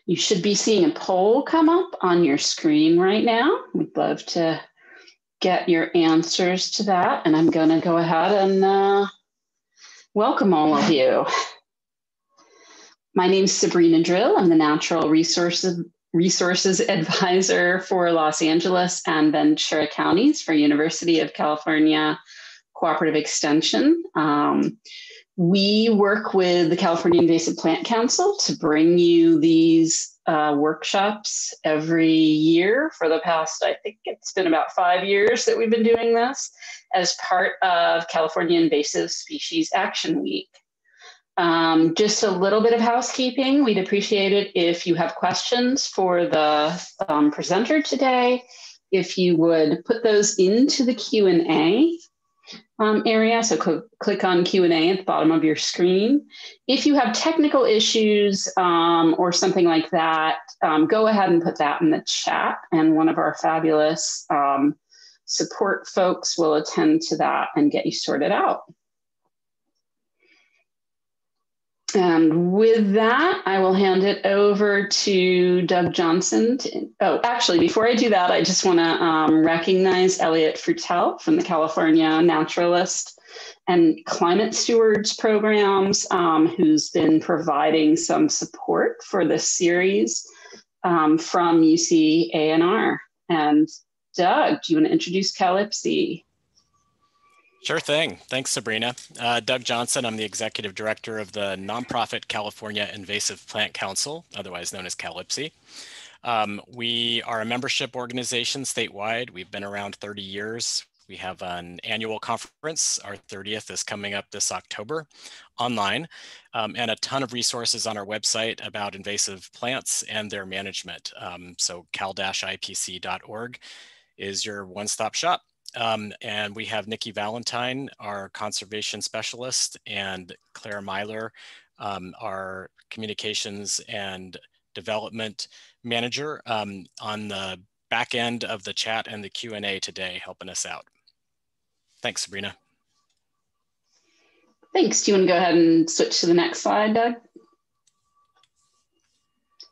You should be seeing a poll come up on your screen right now. We'd love to get your answers to that. And I'm going to go ahead and welcome all of you. My name is Sabrina Drill. I'm the Natural Resources Advisor for Los Angeles and Ventura Counties for University of California Cooperative Extension. We work with the California Invasive Plant Council to bring you these workshops every year for the past, I think it's been about 5 years that we've been doing this as part of California Invasive Species Action Week. Just a little bit of housekeeping. We'd appreciate it if you have questions for the presenter today, if you would put those into the Q&A area. So click on Q&A at the bottom of your screen. If you have technical issues or something like that, go ahead and put that in the chat, and one of our fabulous support folks will attend to that and get you sorted out. And with that, I will hand it over to Doug Johnson. Oh, actually, before I do that, I just want to recognize Elliot Frutel from the California Naturalist and Climate Stewards programs, who's been providing some support for this series from UC A&R. And Doug, do you want to introduce Calypsy? Sure thing. Thanks, Sabrina. Doug Johnson, I'm the Executive Director of the nonprofit California Invasive Plant Council, otherwise known as Calypsy. We are a membership organization statewide. We've been around 30 years. We have an annual conference. Our 30th is coming up this October online, and a ton of resources on our website about invasive plants and their management. So cal-ipc.org is your one-stop shop. And we have Nikki Valentine, our conservation specialist, and Claire Myler, our communications and development manager, on the back end of the chat and the Q&A today, helping us out. Thanks, Sabrina. Thanks. Do you want to go ahead and switch to the next slide, Doug?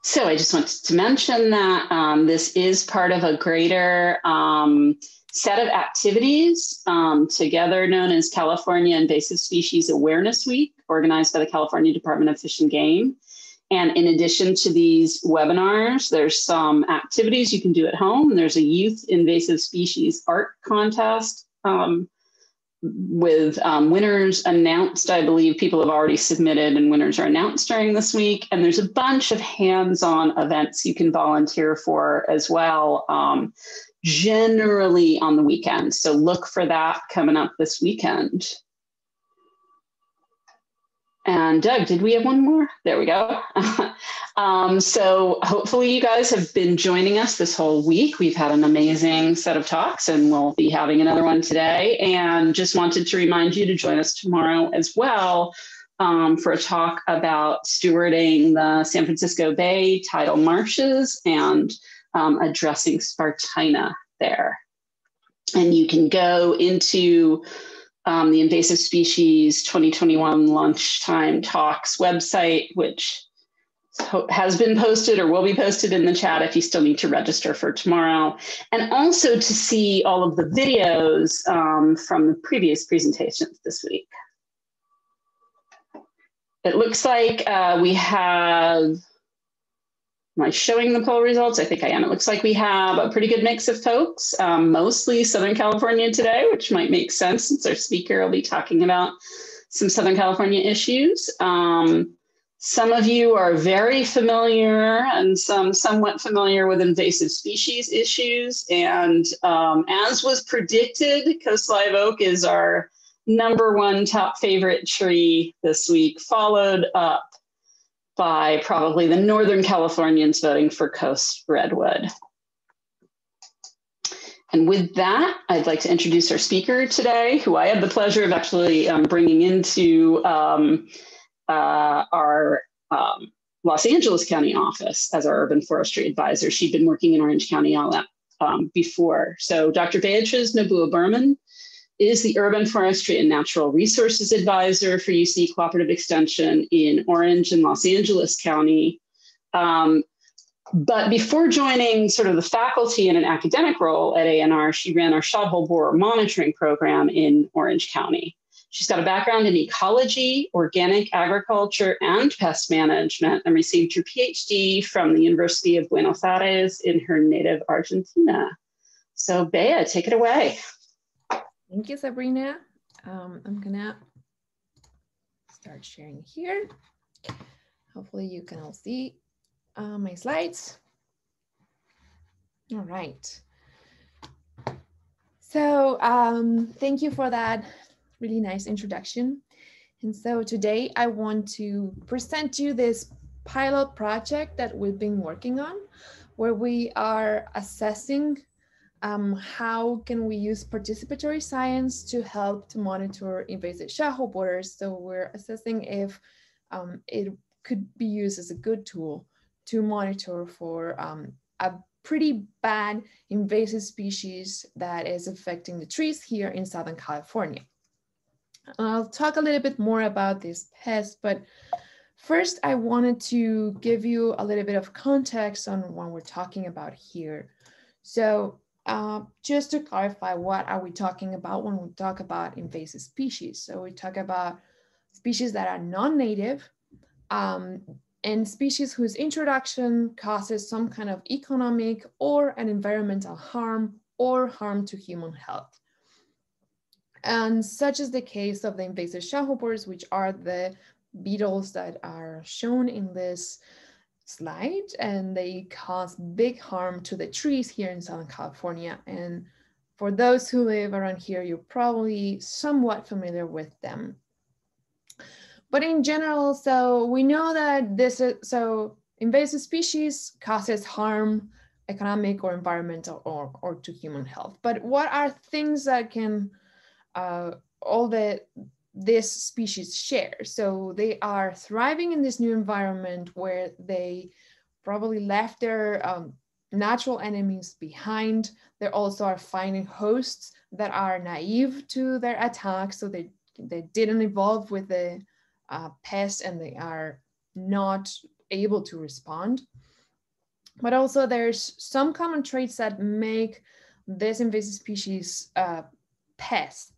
So I just wanted to mention that this is part of a greater set of activities together known as California Invasive Species Awareness Week, organized by the California Department of Fish and Game. And in addition to these webinars, there's some activities you can do at home. There's a youth invasive species art contest with winners announced. I believe people have already submitted and winners are announced during this week. And there's a bunch of hands-on events you can volunteer for as well, generally on the weekend. So look for that coming up this weekend. And Doug, did we have one more? There we go. So hopefully you guys have been joining us this whole week. We've had an amazing set of talks, and we'll be having another one today. And just wanted to remind you to join us tomorrow as well for a talk about stewarding the San Francisco Bay tidal marshes and addressing Spartina there. And you can go into the Invasive Species 2021 Lunchtime Talks website, which has been posted or will be posted in the chat if you still need to register for tomorrow. And also to see all of the videos from the previous presentations this week. It looks like we have... Am I showing the poll results? I think I am. It looks like we have a pretty good mix of folks, mostly Southern California today, which might make sense since our speaker will be talking about some Southern California issues. Some of you are very familiar and some somewhat familiar with invasive species issues. And as was predicted, Coast Live Oak is our #1 top favorite tree this week, followed up by probably the Northern Californians voting for Coast Redwood. And with that, I'd like to introduce our speaker today, who I had the pleasure of actually bringing into our Los Angeles County office as our urban forestry advisor. She'd been working in Orange County all that before. So Dr. Beatriz Nobua-Behrmann is the Urban Forestry and Natural Resources Advisor for UC Cooperative Extension in Orange and Los Angeles County. But before joining sort of the faculty in an academic role at ANR, she ran our shot hole borer monitoring program in Orange County. She's got a background in ecology, organic agriculture, and pest management, and received her PhD from the University of Buenos Aires in her native Argentina. So Bea, take it away. Thank you, Sabrina. I'm gonna start sharing here. Hopefully you can all see my slides. All right. So thank you for that really nice introduction. And so today I want to present you this pilot project that we've been working on, where we are assessing how can we use participatory science to help to monitor invasive shot hole borers. So we're assessing if it could be used as a good tool to monitor for a pretty bad invasive species that is affecting the trees here in Southern California. I'll talk a little bit more about this pest, but first I wanted to give you a little bit of context on what we're talking about here. So just to clarify, what are we talking about when we talk about invasive species? So we talk about species that are non-native, and species whose introduction causes some kind of economic or an environmental harm or harm to human health. And such is the case of the invasive shot hole borers, which are the beetles that are shown in this slide, and they cause big harm to the trees here in Southern California. And for those who live around here, you're probably somewhat familiar with them. But in general, so we know that invasive species causes harm, economic or environmental or to human health. But what are things that can this species share? So they are thriving in this new environment where they probably left their natural enemies behind. They also are finding hosts that are naive to their attacks, so they didn't evolve with the pests and they are not able to respond. But also there's some common traits that make this invasive species pests.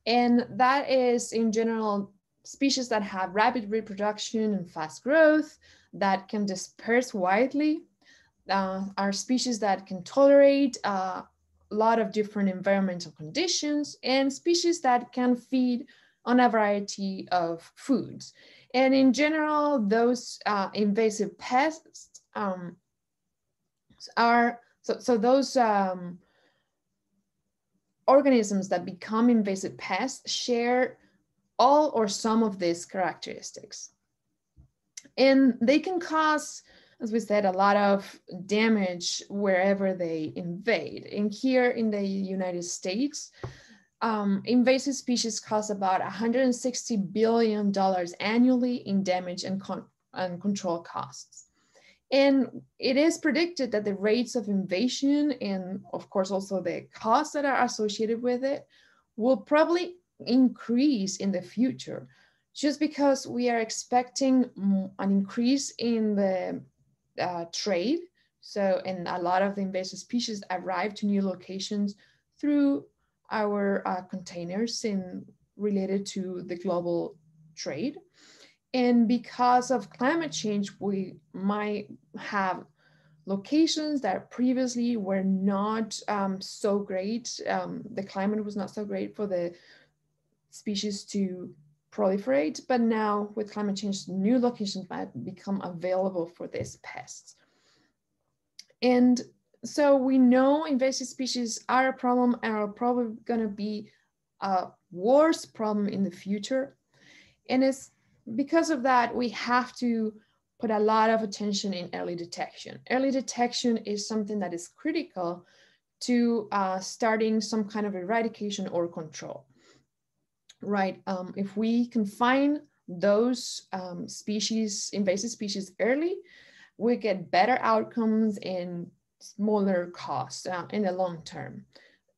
And that is in general species that have rapid reproduction and fast growth, that can disperse widely, are species that can tolerate a lot of different environmental conditions, and species that can feed on a variety of foods. And in general, those invasive pests those organisms that become invasive pests share all or some of these characteristics. And they can cause, as we said, a lot of damage wherever they invade. And here in the United States, invasive species cost about $160 billion annually in damage and control costs. And it is predicted that the rates of invasion and of course also the costs that are associated with it will probably increase in the future, just because we are expecting an increase in the trade. So, and a lot of the invasive species arrive to new locations through our containers related to the global trade. And because of climate change, we might have locations that previously were not so great. The climate was not so great for the species to proliferate, but now with climate change, new locations might become available for these pests. And so we know invasive species are a problem and are probably gonna be a worse problem in the future. And it's because of that, we have to put a lot of attention in early detection. Early detection is something that is critical to starting some kind of eradication or control, right? If we can find those invasive species early, we get better outcomes and smaller costs in the long term.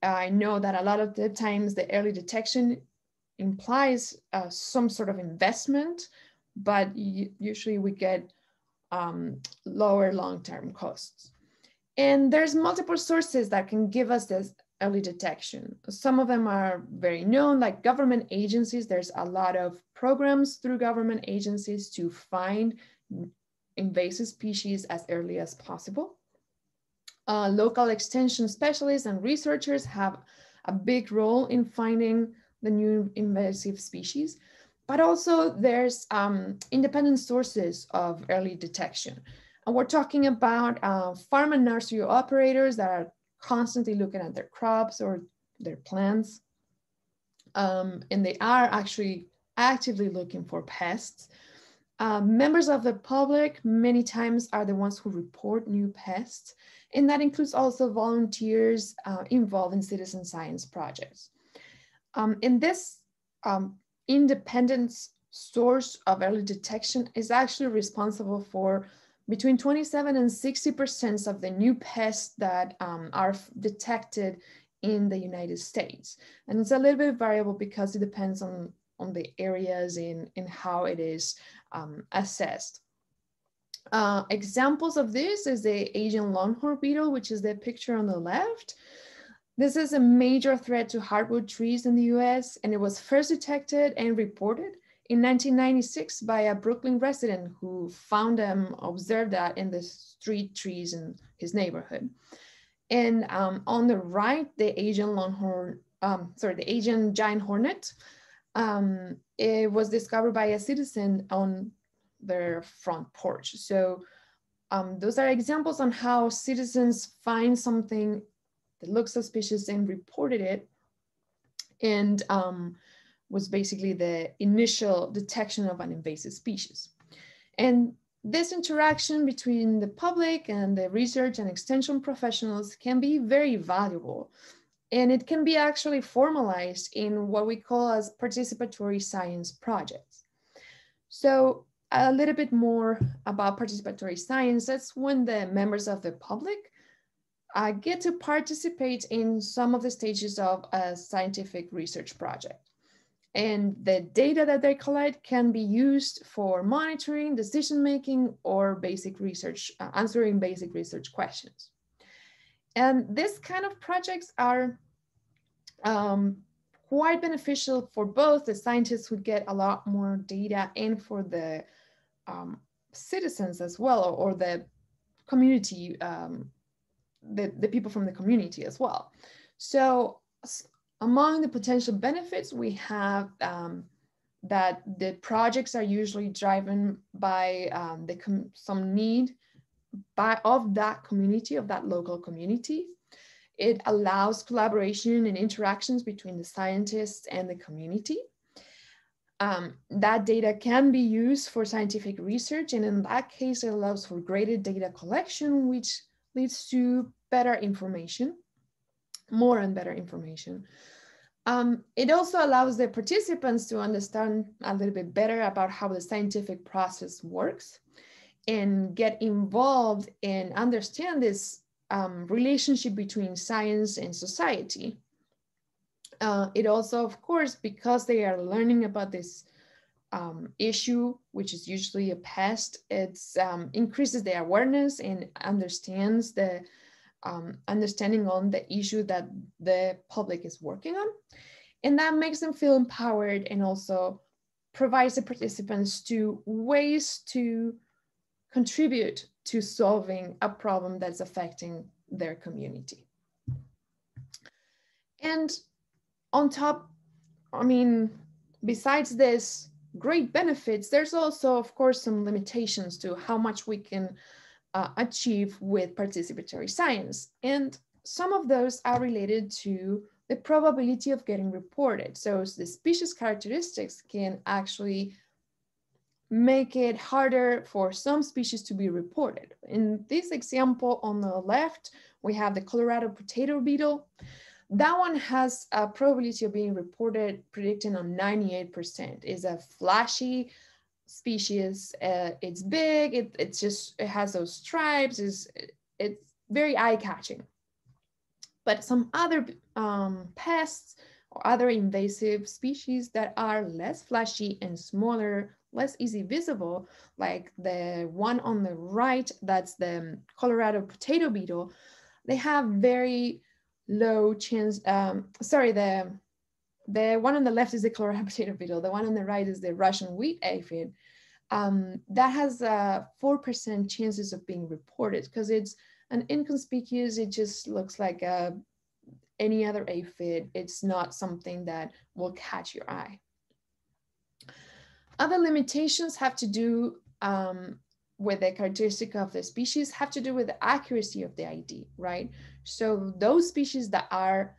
I know that a lot of the times the early detection implies some sort of investment, but usually we get lower long-term costs. And there's multiple sources that can give us this early detection. Some of them are very known, like government agencies. There's a lot of programs through government agencies to find invasive species as early as possible. Local extension specialists and researchers have a big role in finding the new invasive species, but also there's independent sources of early detection. And we're talking about farm and nursery operators that are constantly looking at their crops or their plants. And they are actually actively looking for pests. Members of the public many times are the ones who report new pests. And that includes also volunteers involved in citizen science projects. In this independent source of early detection is actually responsible for between 27 and 60% of the new pests that are detected in the United States. And it's a little bit variable because it depends on the areas and how it is assessed. Examples of this is the Asian longhorn beetle, which is the picture on the left. This is a major threat to hardwood trees in the US, and it was first detected and reported in 1996 by a Brooklyn resident who found them, observed that in the street trees in his neighborhood. And on the right, the Asian longhorn, the Asian giant hornet, it was discovered by a citizen on their front porch. So those are examples on how citizens find something that looks suspicious and reported it, and was basically the initial detection of an invasive species. And this interaction between the public and the research and extension professionals can be very valuable. And it can be actually formalized in what we call as participatory science projects. So a little bit more about participatory science. That's when the members of the public get to participate in some of the stages of a scientific research project. And the data that they collect can be used for monitoring, decision-making, or basic research, answering basic research questions. And this kind of projects are quite beneficial for both the scientists who get a lot more data and for the citizens as well, or the community, the people from the community as well. So among the potential benefits, we have that the projects are usually driven by some need of that community, of that local community. It allows collaboration and interactions between the scientists and the community. That data can be used for scientific research, and in that case, it allows for greater data collection, which leads to better information, more and better information. It also allows the participants to understand a little bit better about how the scientific process works and get involved and understand this relationship between science and society. It also, of course, because they are learning about this issue, which is usually a pest, it increases their awareness and understands the understanding on the issue that the public is working on. And that makes them feel empowered and also provides the participants to ways to contribute to solving a problem that's affecting their community. And on top, besides this great benefits, there's also, of course, some limitations to how much we can achieve with participatory science. And some of those are related to the probability of getting reported. So the species characteristics can actually make it harder for some species to be reported. In this example on the left, we have the Colorado potato beetle. That one has a probability of being reported predicting on 98%. It's a flashy species. It's big. It has those stripes. It's very eye-catching. But some other pests or other invasive species that are less flashy and smaller, less easy visible, like the one on the right, that's the Colorado potato beetle, they have very low chance, sorry, the one on the left is the Colorado potato beetle, the one on the right is the Russian wheat aphid. That has 4% chances of being reported because it's an inconspicuous, it just looks like any other aphid. It's not something that will catch your eye. Other limitations have to do with the characteristic of the species, have to do with the accuracy of the ID, right? So those species that are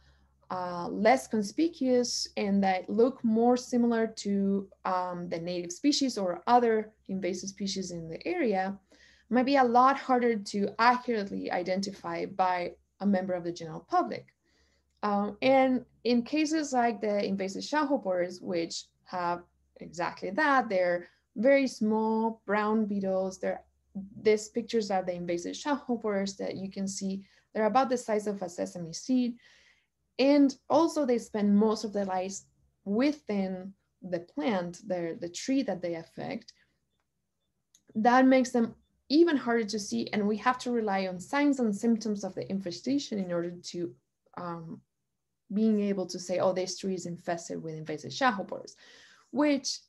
less conspicuous and that look more similar to the native species or other invasive species in the area might be a lot harder to accurately identify by a member of the general public. And in cases like the invasive shot hole borers, which have exactly that, they're very small brown beetles. These pictures are the invasive shot hole borers that you can see. They're about the size of a sesame seed. And also they spend most of their lives within the plant, the tree that they affect. That makes them even harder to see. And we have to rely on signs and symptoms of the infestation in order to being able to say, oh, this tree is infested with invasive shot hole borers, which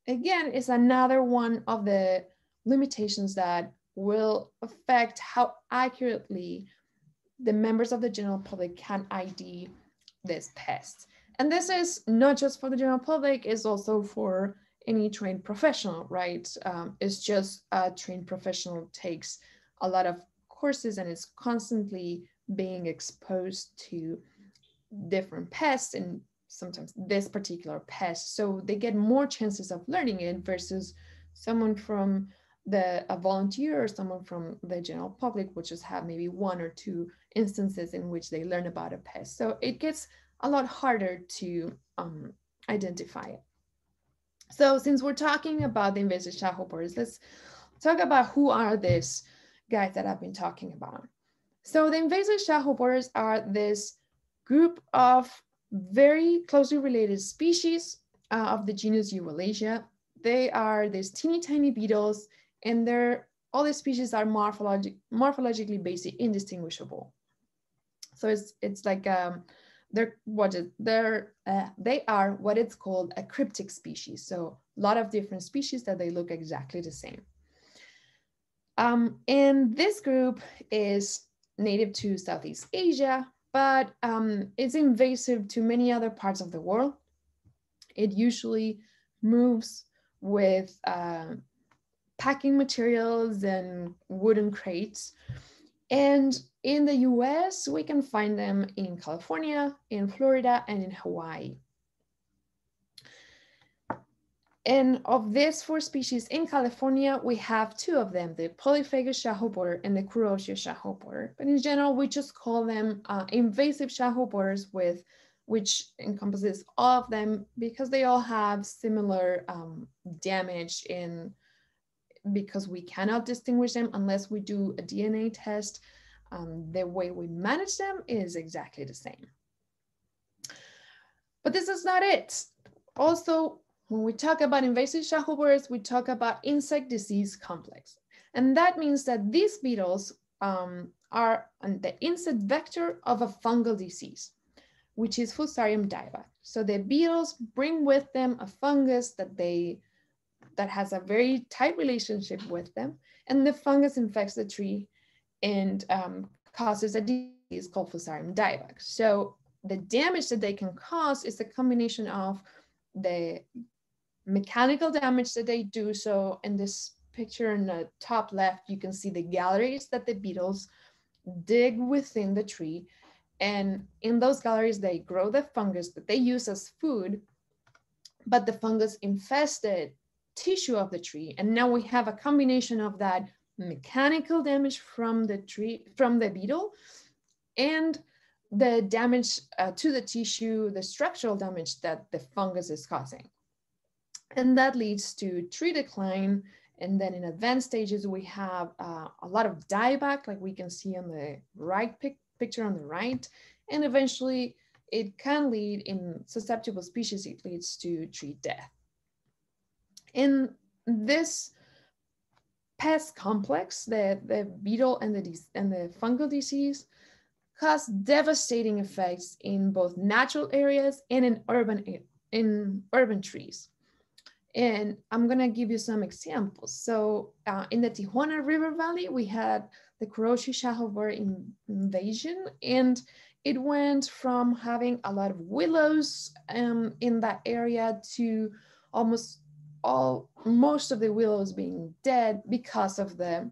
again is another one of the limitations that will affect how accurately the members of the general public can ID this pest. And this is not just for the general public, it's also for any trained professional, right? It's just a trained professional takes a lot of courses and is constantly being exposed to different pests and sometimes this particular pest. So they get more chances of learning it versus someone from a volunteer or someone from the general public, which just have maybe one or two instances in which they learn about a pest. So it gets a lot harder to identify it. So since we're talking about the invasive shot hole borers, let's talk about who are these guys that I've been talking about. So the invasive shot hole borers are this group of very closely related species of the genus Eualasia. They are these teeny tiny beetles, and all the species are morphologically basically indistinguishable. So it's like they are what it's called a cryptic species. So a lot of different species that they look exactly the same. And this group is native to Southeast Asia, but it's invasive to many other parts of the world. It usually moves with packing materials and wooden crates. And in the US, we can find them in California, in Florida, and in Hawaii. And of these 4 species in California, we have 2 of them, the polyphagous shot hole borer and the Kuroshio shot hole borer. But in general, we just call them invasive shot hole borers, which encompasses all of them because they all have similar damage because we cannot distinguish them unless we do a DNA test. The way we manage them is exactly the same. But this is not it. Also, when we talk about invasive shot hole borers, we talk about insect disease complex. And that means that these beetles are the insect vector of a fungal disease, which is Fusarium dieback. So the beetles bring with them a fungus that has a very tight relationship with them, and the fungus infects the tree and causes a disease called Fusarium dieback. So the damage that they can cause is a combination of the mechanical damage that they do. So in this picture in the top left, you can see the galleries that the beetles dig within the tree. And in those galleries, they grow the fungus that they use as food, but the fungus infested tissue of the tree. And now we have a combination of that mechanical damage from the tree, from the beetle, and the damage to the tissue, the structural damage that the fungus is causing. And that leads to tree decline. And then in advanced stages, we have a lot of dieback, like we can see on the right picture on the right. And eventually it can lead, in susceptible species, it leads to tree death. And this pest complex, the beetle and the fungal disease, cause devastating effects in both natural areas and in urban trees. And I'm gonna give you some examples. So in the Tijuana River Valley, we had the Kuroshi Shot Hole Borer invasion, and it went from having a lot of willows in that area to most of the willows being dead because of the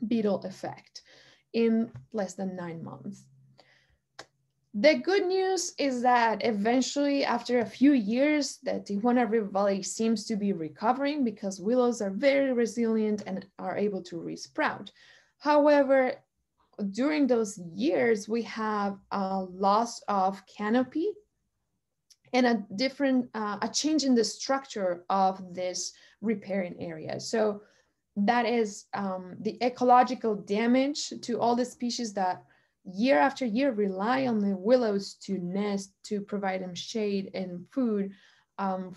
beetle effect in less than 9 months. The good news is that eventually, after a few years, the Tijuana River Valley seems to be recovering because willows are very resilient and are able to resprout. However, during those years, we have a loss of canopy and a change in the structure of this riparian area. So that is the ecological damage to all the species that year after year rely on the willows to nest, to provide them shade and food.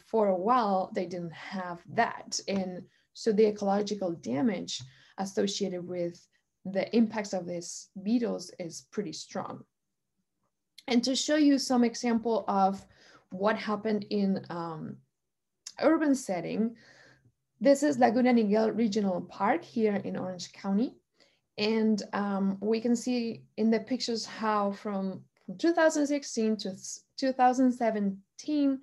For a while, they didn't have that. And so the ecological damage associated with the impacts of these beetles is pretty strong. And to show you some example of what happened in urban setting, this is Laguna Niguel Regional Park here in Orange County. And we can see in the pictures how from 2016 to 2017,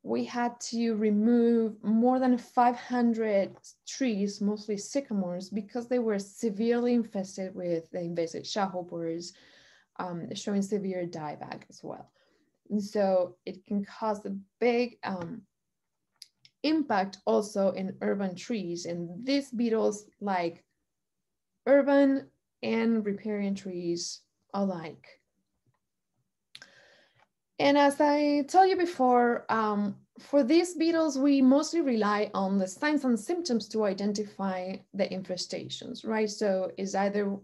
we had to remove more than 500 trees, mostly sycamores, because they were severely infested with the invasive shot hole borers, showing severe dieback as well. And so it can cause a big impact also in urban trees. And these beetles like urban and riparian trees alike. And as I told you before, for these beetles, we mostly rely on the signs and symptoms to identify the infestations, right? So it's either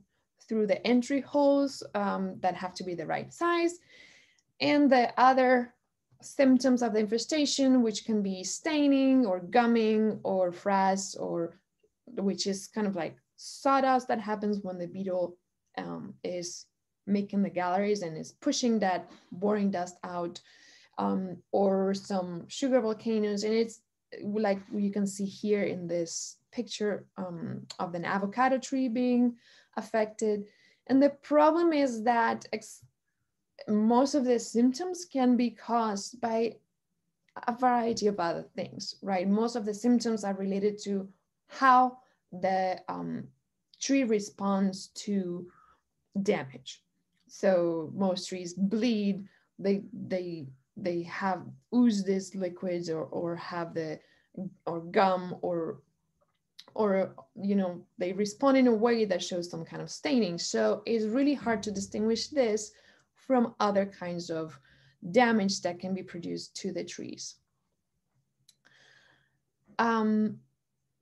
through the entry holes that have to be the right size, and the other symptoms of the infestation, which can be staining or gumming or frass, or which is kind of like sawdust that happens when the beetle is making the galleries and is pushing that boring dust out, or some sugar volcanoes. And it's like you can see here in this picture of an avocado tree being affected. And the problem is that most of the symptoms can be caused by a variety of other things, right? Most of the symptoms are related to how the tree responds to damage. So most trees bleed, they have ooze these liquids or have or gum or you know, they respond in a way that shows some kind of staining. So it's really hard to distinguish this from other kinds of damage that can be produced to the trees.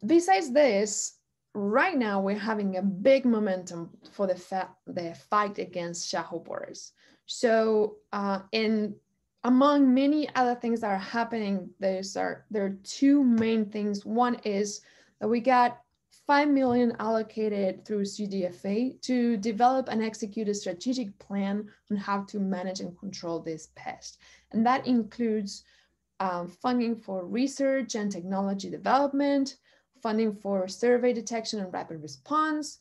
Besides this, right now we're having a big momentum for the fight against shot hole borers. So among many other things that are happening, there are two main things. One is that we got $5 million allocated through CDFA to develop and execute a strategic plan on how to manage and control this pest. And that includes funding for research and technology development, funding for survey detection and rapid response,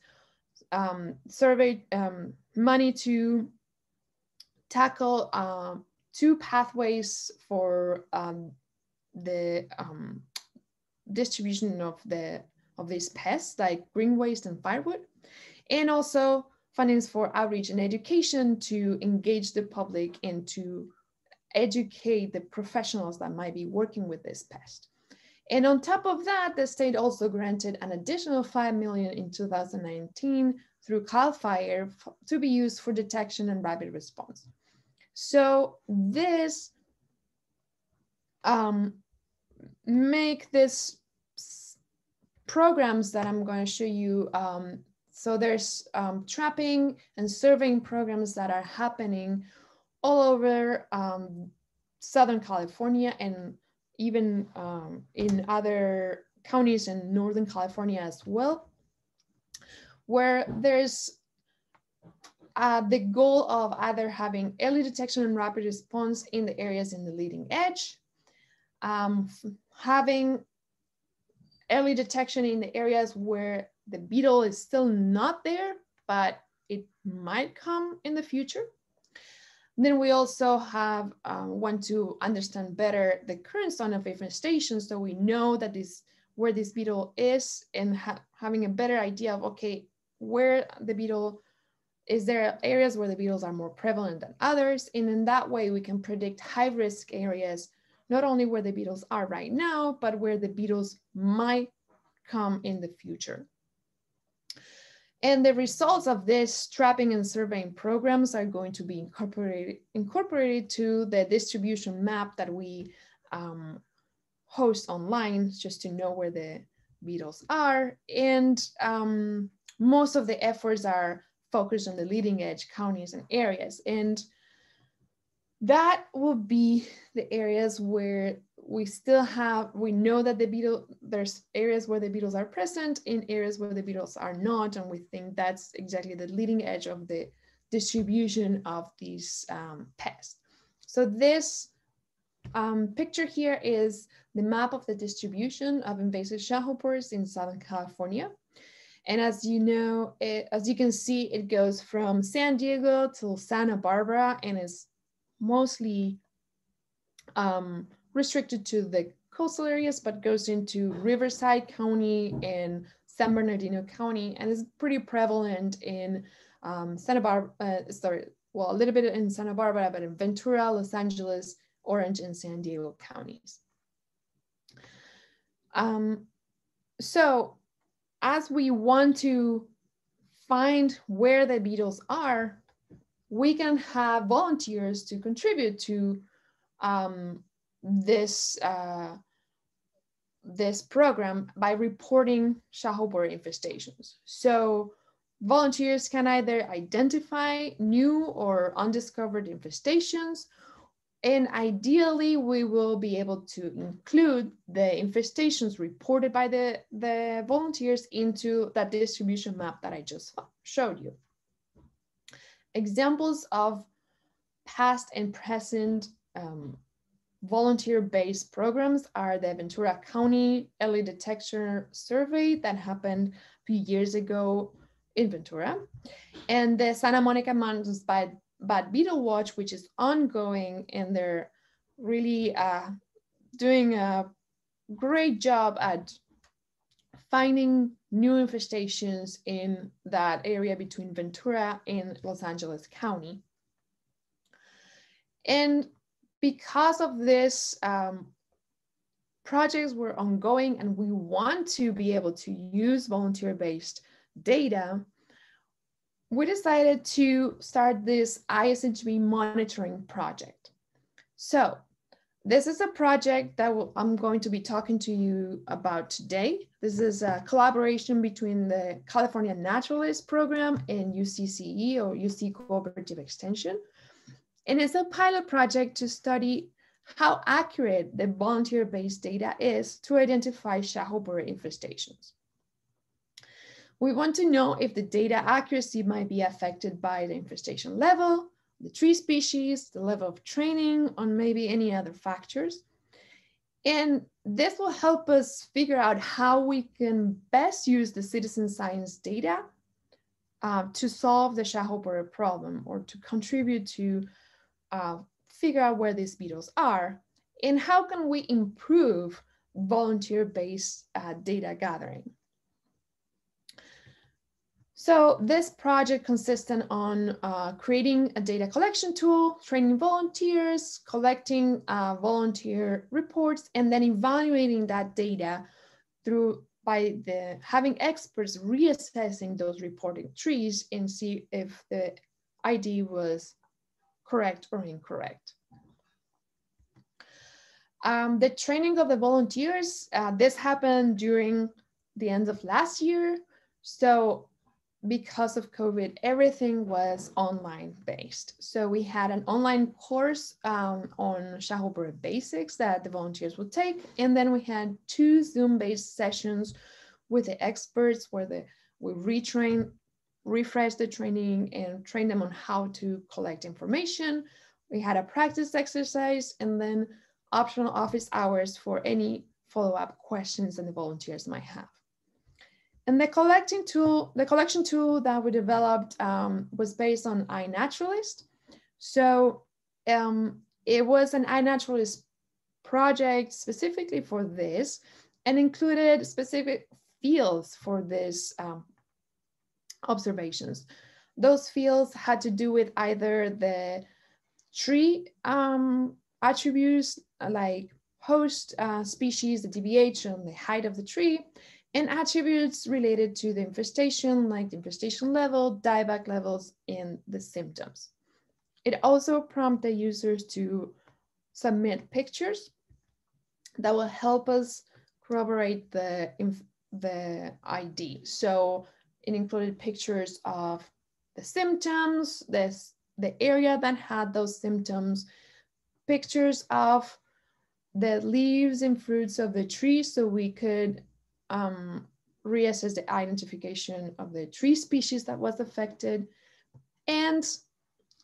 money to tackle 2 pathways for the distribution of these pests, like green waste and firewood, and also fundings for outreach and education to engage the public and to educate the professionals that might be working with this pest. And on top of that, the state also granted an additional $5 million in 2019 through CAL FIRE to be used for detection and rapid response. So this make this programs that I'm going to show you. So there's trapping and surveying programs that are happening all over Southern California and even in other counties in Northern California as well, where there's the goal of either having early detection and rapid response in the areas in the leading edge, having early detection in the areas where the beetle is still not there, but it might come in the future. Then we also have want to understand better the current zone of infestation, so we know that where this beetle is, and having a better idea of, okay, where the beetle, is there areas where the beetles are more prevalent than others? And in that way, we can predict high-risk areas, not only where the beetles are right now, but where the beetles might come in the future. And the results of this trapping and surveying programs are going to be incorporated to the distribution map that we host online, just to know where the beetles are. And most of the efforts are focused on the leading edge counties and areas. And that will be the areas where we know that there's areas where the beetles are present, in areas where the beetles are not. And we think that's exactly the leading edge of the distribution of these pests. So this picture here is the map of the distribution of invasive shot hole borers in Southern California. And as you know, as you can see, it goes from San Diego to Santa Barbara, and is mostly restricted to the coastal areas, but goes into Riverside County and San Bernardino County, and is pretty prevalent in Santa Barbara, a little bit in Santa Barbara, but in Ventura, Los Angeles, Orange, and San Diego counties. So as we want to find where the beetles are, we can have volunteers to contribute to this program by reporting shot hole borer infestations. So volunteers can either identify new or undiscovered infestations, and ideally we will be able to include the infestations reported by the volunteers into that distribution map that I just showed you. Examples of past and present volunteer-based programs are the Ventura County Early Detection Survey that happened a few years ago in Ventura, and the Santa Monica Mountains Bad Beetle Watch, which is ongoing, and they're really doing a great job at finding new infestations in that area between Ventura and Los Angeles County. And because of this, projects were ongoing, and we want to be able to use volunteer-based data, we decided to start this ISV Monitoring Project. So this is a project that I'm going to be talking to you about today. This is a collaboration between the California Naturalist Program and UCCE, or UC Cooperative Extension. And it's a pilot project to study how accurate the volunteer-based data is to identify shot hole borer infestations. We want to know if the data accuracy might be affected by the infestation level, the tree species, the level of training, or maybe any other factors. And this will help us figure out how we can best use the citizen science data to solve the shot hole borer problem, or to contribute to figure out where these beetles are, and how can we improve volunteer-based data gathering. So this project consisted on creating a data collection tool, training volunteers, collecting volunteer reports, and then evaluating that data by having experts reassessing those reporting trees and see if the ID was correct or incorrect. The training of the volunteers, this happened during the end of last year. So because of COVID, everything was online based. So we had an online course on Shot Hole Borer basics that the volunteers would take. And then we had 2 Zoom-based sessions with the experts where we refresh the training and train them on how to collect information. We had a practice exercise and then optional office hours for any follow-up questions that the volunteers might have. And the collection tool that we developed was based on iNaturalist. So it was an iNaturalist project specifically for this and included specific fields for this observations. Those fields had to do with either the tree attributes like host species, the deviation, the height of the tree, and attributes related to the infestation, like the infestation level, dieback levels, and the symptoms. It also prompted users to submit pictures that will help us corroborate the ID. So it included pictures of the symptoms, the area that had those symptoms, pictures of the leaves and fruits of the tree so we could reassess the identification of the tree species that was affected, and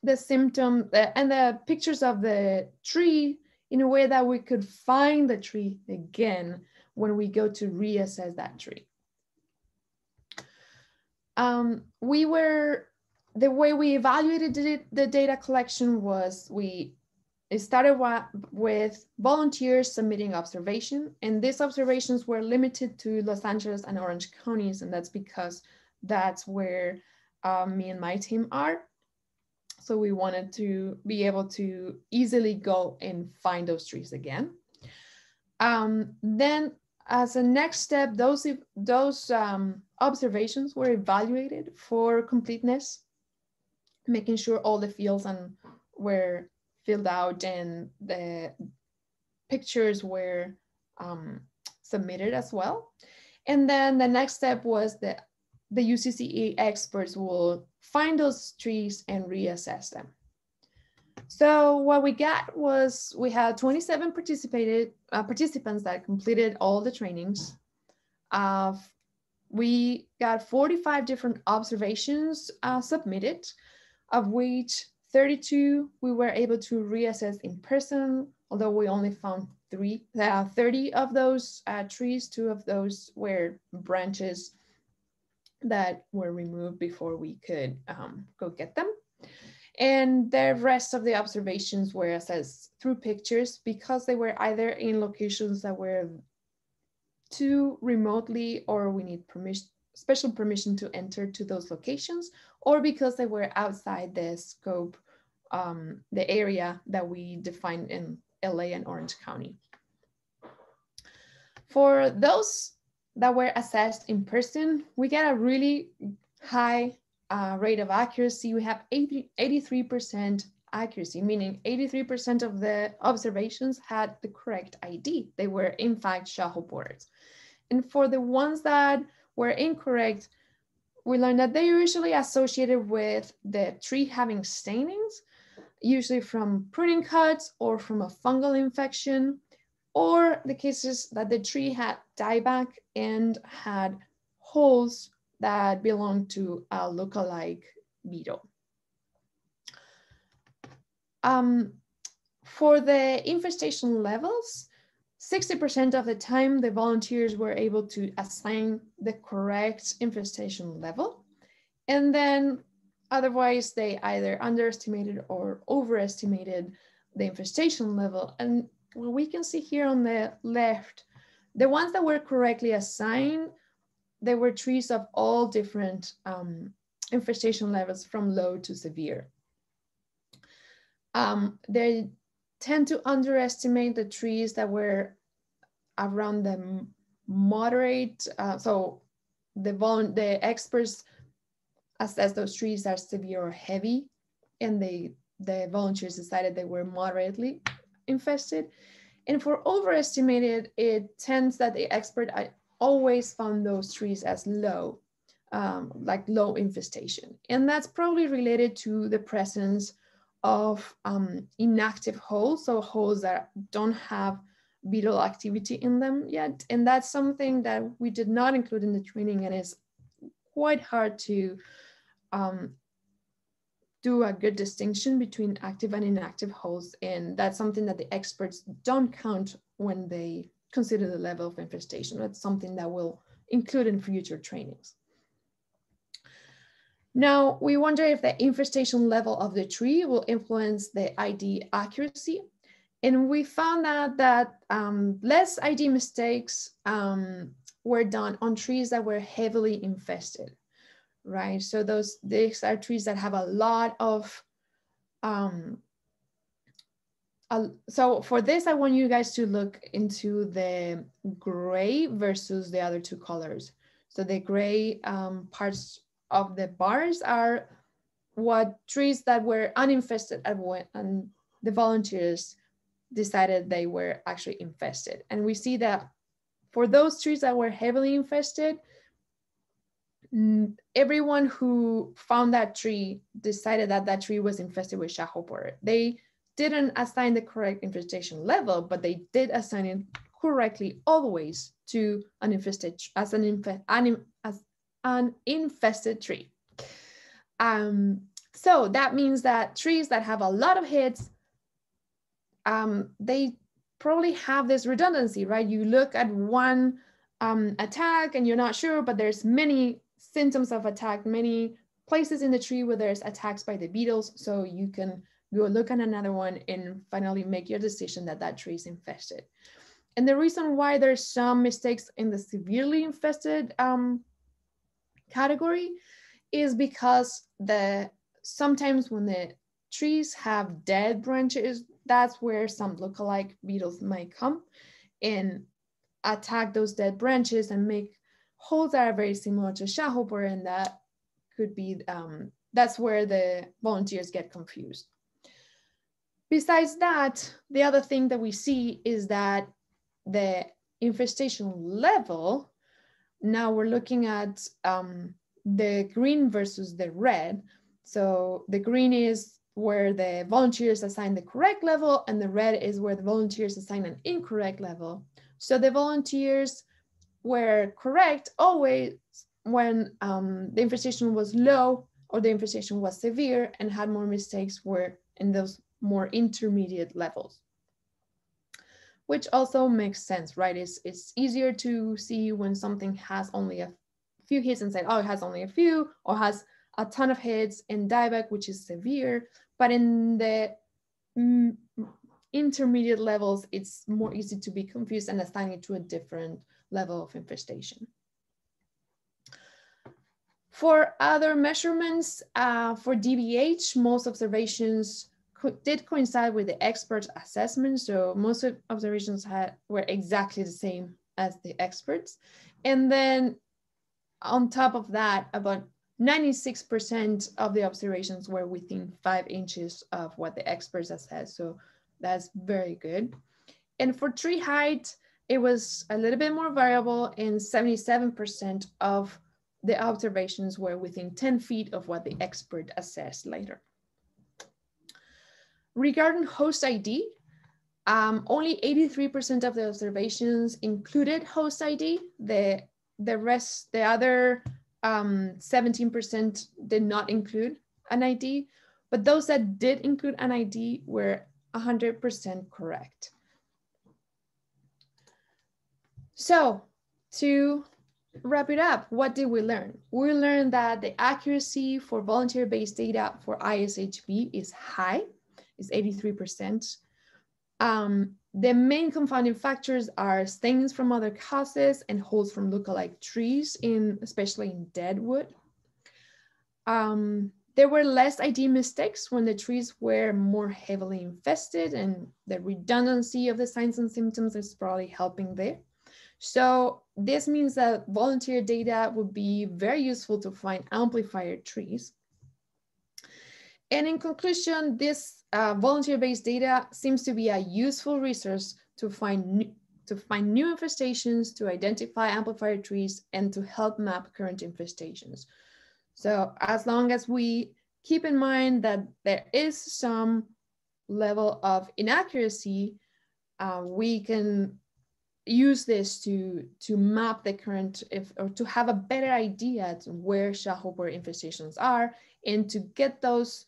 the symptom and the pictures of the tree in a way that we could find the tree again when we go to reassess that tree. The way we evaluated the data collection was it started with volunteers submitting observation, and these observations were limited to Los Angeles and Orange counties, and that's because that's where me and my team are. So we wanted to be able to easily go and find those trees again. Then as a next step, those observations were evaluated for completeness, making sure all the fields were filled out and the pictures were submitted as well. And then the next step was the UCCE experts will find those trees and reassess them. So what we got was we had 27 participants that completed all the trainings. We got 45 different observations submitted, of which 32 we were able to reassess in person, although we only found 30 of those trees. 2 of those were branches that were removed before we could go get them. And the rest of the observations were assessed through pictures because they were either in locations that were too remotely or we need special permission to enter to those locations, or because they were outside the scope, the area that we defined in LA and Orange County. For those that were assessed in person, we get a really high rate of accuracy. We have 83% accuracy, meaning 83% of the observations had the correct ID. They were in fact shot hole borers. And for the ones that were incorrect, we learned that they're usually associated with the tree having stainings, usually from pruning cuts or from a fungal infection, or the cases that the tree had dieback and had holes that belong to a lookalike beetle. For the infestation levels, 60% of the time the volunteers were able to assign the correct infestation level. And then otherwise they either underestimated or overestimated the infestation level. And what we can see here on the left, the ones that were correctly assigned, there were trees of all different infestation levels from low to severe. They tend to underestimate the trees that were around the moderate. So the experts assess those trees as severe or heavy, and the volunteers decided they were moderately infested. And for overestimated, it tends that the expert always found those trees as low. like low infestation. And that's probably related to the presence of inactive holes, so holes that don't have beetle activity in them yet. And that's something that we did not include in the training, and is quite hard to do a good distinction between active and inactive holes. And that's something that the experts don't count when they consider the level of infestation. That's something that we'll include in future trainings. Now, we wonder if the infestation level of the tree will influence the ID accuracy. And we found out that less ID mistakes were done on trees that were heavily infested, right? So these are trees that have a lot of, so for this, I want you guys to look into the gray versus the other two colors. So the gray parts of the bars are what trees that were uninfested and the volunteers decided they were actually infested. And we see that for those trees that were heavily infested, everyone who found that tree decided that that tree was infested with shothole borer. They didn't assign the correct infestation level, but they did assign it correctly always to an infested, as an infested tree. So that means that trees that have a lot of hits, they probably have this redundancy, right? You look at one attack and you're not sure, but there's many symptoms of attack, many places in the tree where there's attacks by the beetles. So you can go look at another one and finally make your decision that that tree is infested. And the reason why there's some mistakes in the severely infested category is because sometimes when the trees have dead branches, that's where some lookalike beetles might come and attack those dead branches and make holes that are very similar to shothole borer, and that could be, that's where the volunteers get confused. Besides that, the other thing that we see is that the infestation level, now we're looking at the green versus the red. So the green is where the volunteers assign the correct level, and the red is where the volunteers assign an incorrect level. So the volunteers were correct always when the infestation was low or the infestation was severe, and had more mistakes were in those more intermediate levels, which also makes sense, right? It's easier to see when something has only a few hits and say, oh, it has only a few, or has a ton of hits in dieback, which is severe. But in the intermediate levels, it's more easy to be confused and assign it to a different level of infestation. For other measurements, for DBH, most observations did coincide with the expert assessment. So most of observations were exactly the same as the experts. And then on top of that, about 96% of the observations were within 5 inches of what the experts assessed. So that's very good. And for tree height, it was a little bit more variable, and 77% of the observations were within 10 feet of what the expert assessed later. Regarding host ID, only 83% of the observations included host ID. The other 17% did not include an ID, but those that did include an ID were 100% correct. So to wrap it up, what did we learn? We learned that the accuracy for volunteer-based data for ISHB is high, is 83%. The main confounding factors are stains from other causes and holes from lookalike trees, especially in dead wood. There were less ID mistakes when the trees were more heavily infested, and the redundancy of the signs and symptoms is probably helping there. So this means that volunteer data would be very useful to find amplifier trees. And in conclusion, this volunteer-based data seems to be a useful resource to find to find new infestations, to identify amplifier trees, and to help map current infestations. So as long as we keep in mind that there is some level of inaccuracy, we can use this to map the current, or to have a better idea to where shothole borer infestations are, and to get those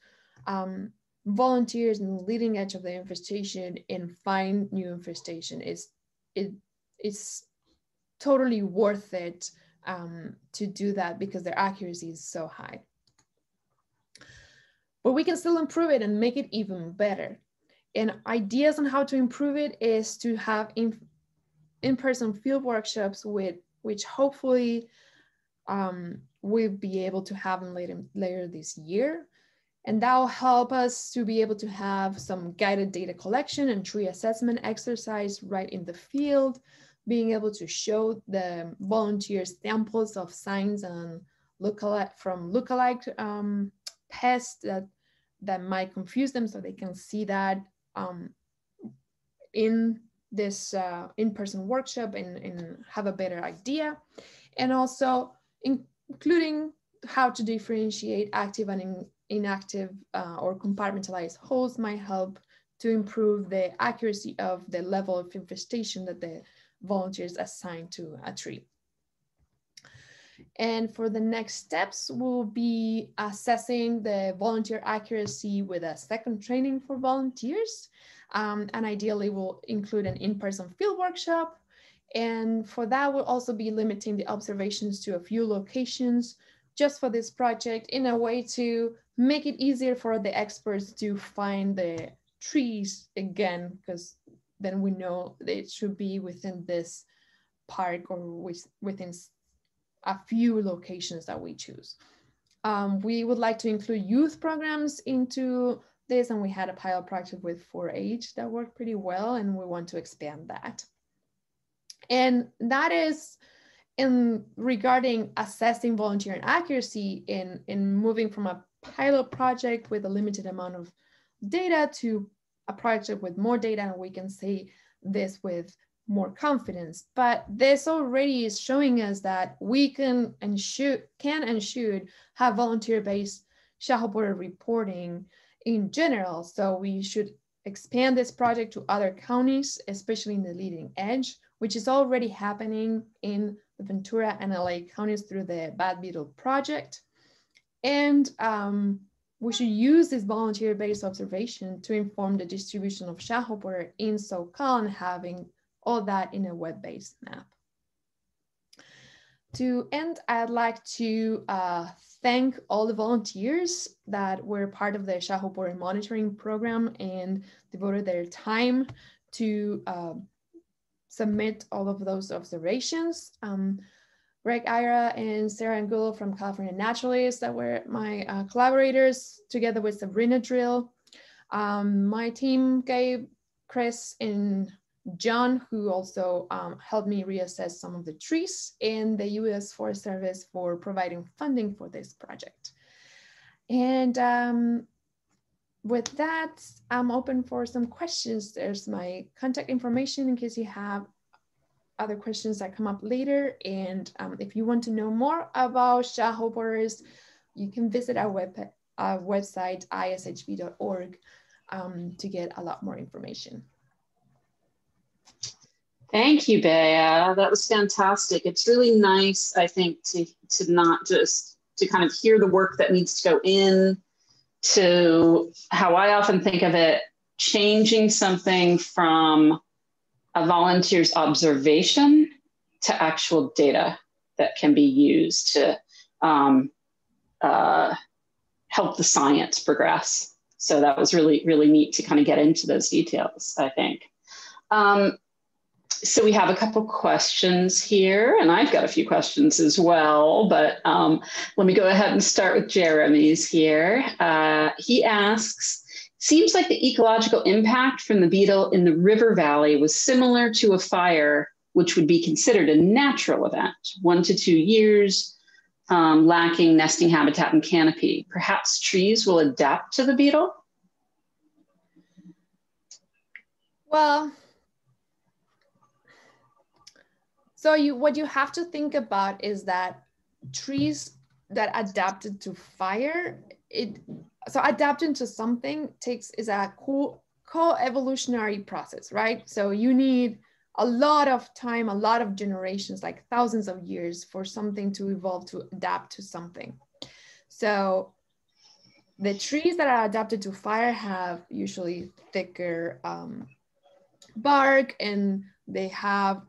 volunteers in the leading edge of the infestation and find new infestation. It's totally worth it to do that, because their accuracy is so high. But we can still improve it and make it even better. And ideas on how to improve it is to have in-person field workshops, which hopefully we'll be able to have them later this year. And that will help us to be able to have some guided data collection and tree assessment exercise right in the field, being able to show the volunteers samples of signs and lookalike pests that might confuse them, so they can see that in this in-person workshop and have a better idea. And also including how to differentiate active and inactive or compartmentalized holes might help to improve the accuracy of the level of infestation that the volunteers assign to a tree. And for the next steps, we'll be assessing the volunteer accuracy with a second training for volunteers. And ideally we'll include an in-person field workshop. And for that, we'll also be limiting the observations to a few locations just for this project, in a way to make it easier for the experts to find the trees again, because then we know that it should be within this park or within a few locations that we choose. We would like to include youth programs into this, and we had a pilot project with 4-H that worked pretty well, and we want to expand that. And that is regarding assessing volunteer accuracy in moving from a pilot project with a limited amount of data to a project with more data, and we can say this with more confidence. But this already is showing us that we can and should have volunteer-based shothole borer reporting in general. So we should expand this project to other counties, especially in the leading edge, which is already happening in the Ventura and LA counties through the Bad Beetle Project. And we should use this volunteer-based observation to inform the distribution of shothole borer in SoCal, and having all that in a web-based map. To end, I'd like to thank all the volunteers that were part of the shothole borer monitoring program and devoted their time to submit all of those observations. Greg Ira and Sarah Angulo from California Naturalists that were my collaborators, together with Sabrina Drill. My team, Gabe, Chris, and John, who also helped me reassess some of the trees, and the U.S. Forest Service for providing funding for this project. And with that, I'm open for some questions. There's my contact information in case you have other questions that come up later. And if you want to know more about shothole borers, you can visit our website, ishb.org, to get a lot more information. Thank you, Bea. That was fantastic. It's really nice, I think, to not just to kind of hear the work that needs to go in to how I often think of it, changing something from a volunteer's observation to actual data that can be used to help the science progress. So that was really, really neat to kind of get into those details, I think. So we have a couple questions here, and I've got a few questions as well, but let me go ahead and start with Jeremy's here. He asks, seems like the ecological impact from the beetle in the river valley was similar to a fire, which would be considered a natural event, 1 to 2 years, lacking nesting habitat and canopy. Perhaps trees will adapt to the beetle? Well, So what you have to think about is that trees that adapted to fire, so adapting to something is a co-evolutionary process, right? So you need a lot of time, a lot of generations, like thousands of years for something to evolve to adapt to something. So the trees that are adapted to fire have usually thicker bark, and they have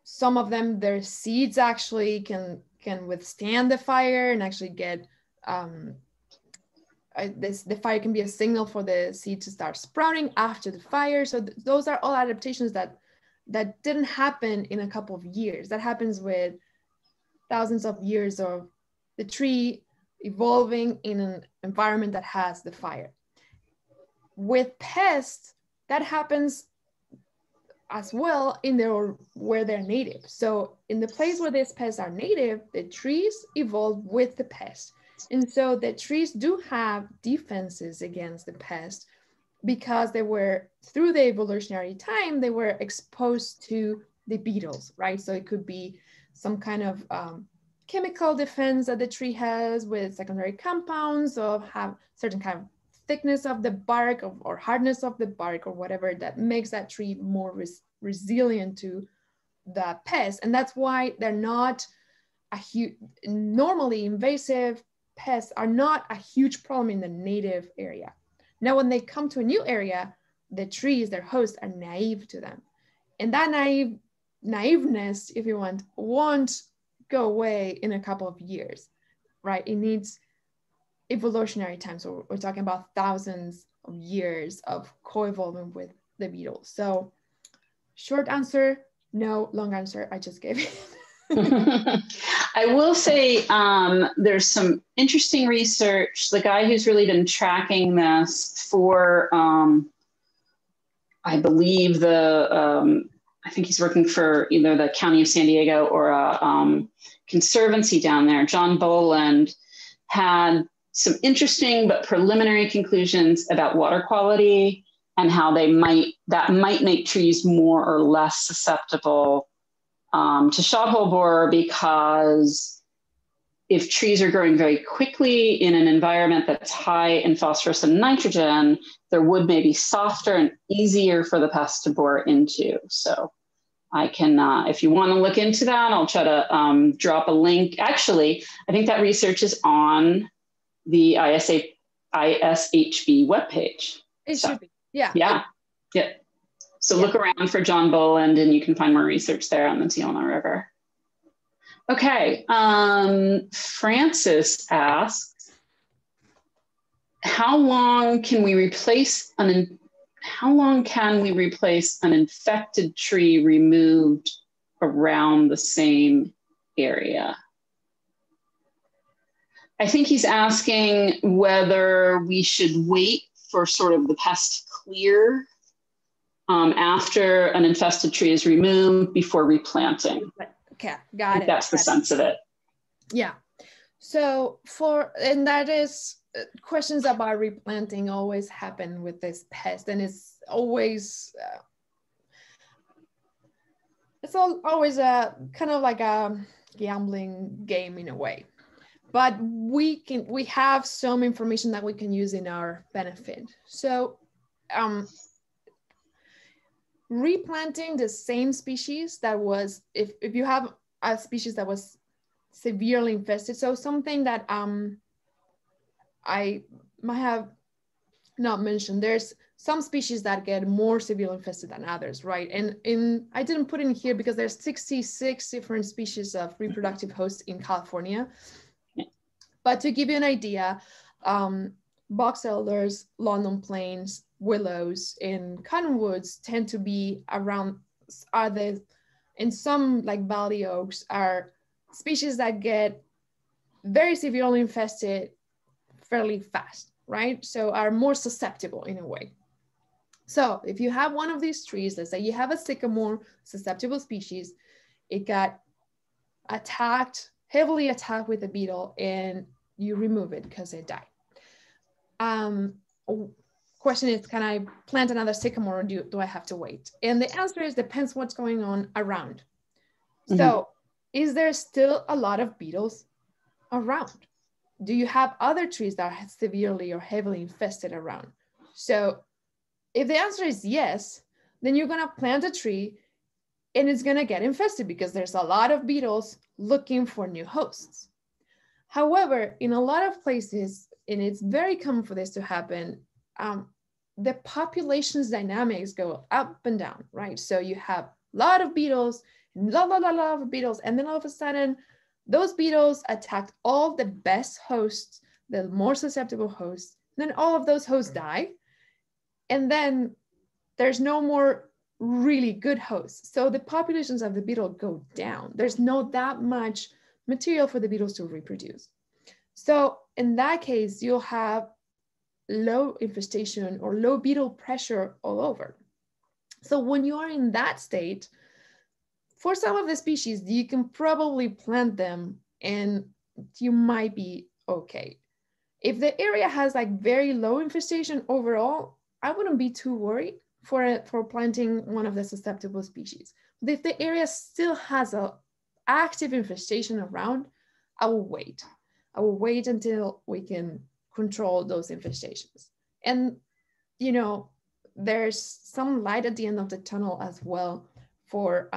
some of them, their seeds actually can withstand the fire and actually get the fire can be a signal for the seed to start sprouting after the fire. So those are all adaptations that didn't happen in a couple of years. That happens with thousands of years of the tree evolving in an environment that has the fire. With pests, that happens as well where they're native. So in the place where these pests are native, the trees evolve with the pest. And so the trees do have defenses against the pest because they were, through the evolutionary time, they were exposed to the beetles, right? So it could be some kind of chemical defense that the tree has with secondary compounds, or have certain kind of thickness of the bark or hardness of the bark or whatever that makes that tree more resilient to the pest. And that's why they're not a huge, normally invasive pests are not a huge problem in the native area. Now, when they come to a new area, the trees, their hosts, are naive to them. And that naiveness, if you want, won't go away in a couple of years, right? It needs evolutionary time. So we're talking about thousands of years of co-evolving with the beetles. So short answer, no. Long answer, I just gave it. I will say there's some interesting research. The guy who's really been tracking this for, I believe I think he's working for either the County of San Diego or a conservancy down there, John Boland, had some interesting but preliminary conclusions about water quality and how that might make trees more or less susceptible to shot hole borer, because if trees are growing very quickly in an environment that's high in phosphorus and nitrogen, they're wood may be softer and easier for the pest to bore into. So I can, if you want to look into that, I'll try to drop a link. Actually, I think that research is on the ISHB webpage. It should be, yeah. Yeah. So look around for John Boland and you can find more research there on the Tiona River. Okay, Francis asks, how long can we replace an infected tree removed around the same area? I think he's asking whether we should wait for sort of the pest clear after an infested tree is removed before replanting. Okay, got it. That's the sense of it. Yeah. So and that is, questions about replanting always happen with this pest, and it's always always a kind of like a gambling game in a way. But we have some information that we can use in our benefit. So replanting the same species that was, if you have a species that was severely infested, so something that I might have not mentioned, there's some species that get more severely infested than others, right? And I didn't put in here because there's 66 different species of reproductive hosts in California. But to give you an idea, box elders, London planes, willows, and cottonwoods tend to be around, and some like valley oaks are species that get very severely infested fairly fast, right? So are more susceptible in a way. So if you have one of these trees, let's say you have a sycamore susceptible species, it got heavily attacked with a beetle, and you remove it because it died. Question is, can I plant another sycamore, or do I have to wait? And the answer is, depends what's going on around. So is there still a lot of beetles around? Do you have other trees that are severely or heavily infested around? So if the answer is yes, then you're gonna plant a tree and it's gonna get infested because there's a lot of beetles looking for new hosts. However, in a lot of places, and it's very common for this to happen, the population's dynamics go up and down, right? So you have a lot of beetles, lot of beetles, and then all of a sudden, those beetles attacked all the best hosts, the more susceptible hosts, then all of those hosts die. And then there's no more really good hosts. So the populations of the beetle go down. There's not that much material for the beetles to reproduce. So in that case, you'll have low infestation or low beetle pressure all over. So when you are in that state, for some of the species, you can probably plant them and you might be okay. If the area has like very low infestation overall, I wouldn't be too worried for planting one of the susceptible species. But if the area still has an active infestation around, I will wait. I will wait until we can control those infestations. And, you know, there's some light at the end of the tunnel as well for